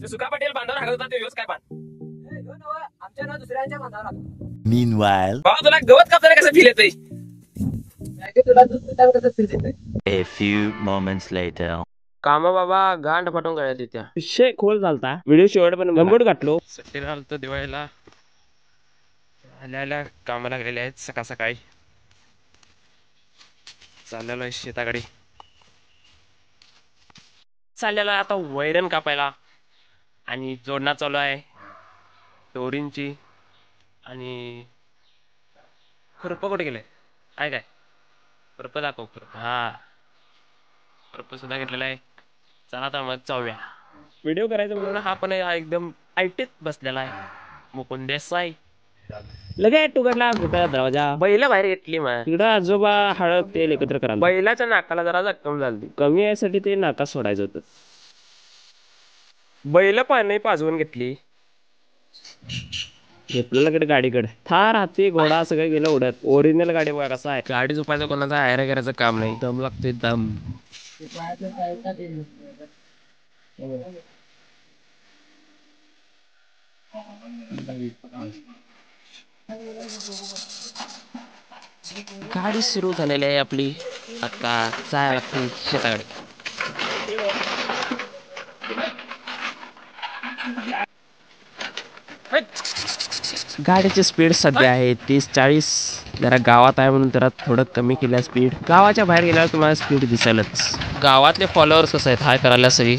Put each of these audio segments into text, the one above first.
सुका पटेल बांधावर हागत होता ते काय पान आमच्या ना दुसऱ्यांच्या बांधावर. Meanwhile, बाबा तुला गवत कापताना कसं फील येतंय? तुला कसं फील येतंय? a few moments later. कामा बाबा गांड फाटून गळ्यात येत्या. विषय खोल झालता. व्हिडिओ शेवट पण गंबूट घातलो. सुट्टीला आलतो दिवाळीला. आल्या कामाला लागलेले आहेत सकाळ सकाळी. चाललेलो आहे शेताकडे. चाललेलो आहे आता वैरण कापायला आणि जोडणा चालू आहे दोरींची. आणि खुरपं कुठे गेले आहे काय? खुरपं दाखव खुरपं. हा खुरपं सुद्धा घेतलेलं आहे. चला आता मग जाऊया. व्हिडिओ करायचा म्हणून हा पण एकदम आयटीत बसलेला आहे मुकुंद देसाई. लगे टुकडला फुटायला दरवाजा. बैला बाहेर घेतली मग. तिकडं आजोबा हळद तेल एकत्र करा. बैलाच्या नाकाला जरा जखम झाली. कमी यासाठी ते नाका सोडायचं होतं. बैल पाणी पाजवून घेतली. घेतलेल्याकडे गाडीकडे थार हाती घोडा सगळं गेलं उडत. ओरिजिनल गाडी बघा कसा आहे. गाडी झोपायचं कोणाचा आयरा करायचं काम नाही. दम लागतोय दम. गाडी सुरू झालेली आहे आपली. आता जायला लागते शेताकडे. गाडीची स्पीड सध्या आहे 30-40. जरा गावात आहे म्हणून जरा थोडं कमी केल्या स्पीड. गावाच्या बाहेर गेल्यावर तुम्हाला स्पीड दिसेलच. गावातले फॉलोअर्स कसं आहेत हाय करायला सगळी.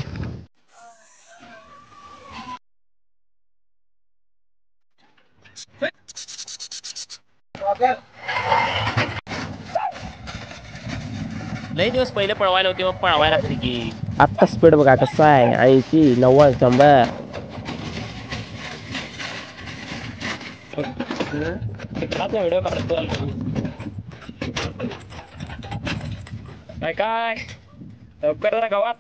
लई दिवस पहिले पळवायला होते मग पळवायला लागते की. आत्ता स्पीड बघा कसा आहे 80 90 100. व्हिडिओ काढतो काय काय लवकर जरा गावात.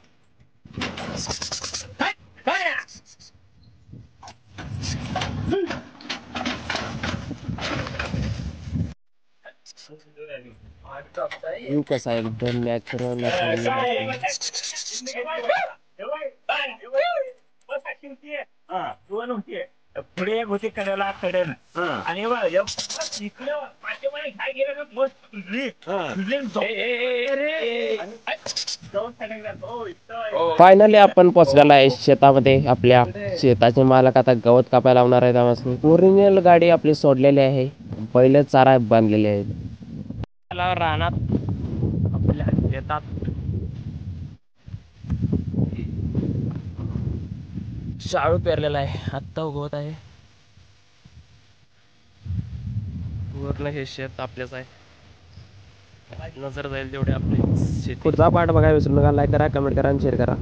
व्ह्यू कसा आहे एकदम नॅचरल. पुढे एक होती कडेला कडेन आणि इकडे पाठीमागे काय गेलं फायनली आपण पोहोचलेला आहे शेतामध्ये. आपल्या शेताचे मालक आता गवत कापायला लावणार आहेत आम्हाला. ओरिजिनल गाडी आपली सोडलेली आहे. पहिले चारा बांधलेले आहेत रानात आपल्या शेतात. शाळू पेरलेला आहे आत्ता उगवत आहे. वरलं हे शेत आपल्याच आहे. नजर जाईल तेवढे आपले शेत. पुढचा पार्ट बघायला विसरू नका. लाईक करा कमेंट करा आणि शेअर करा.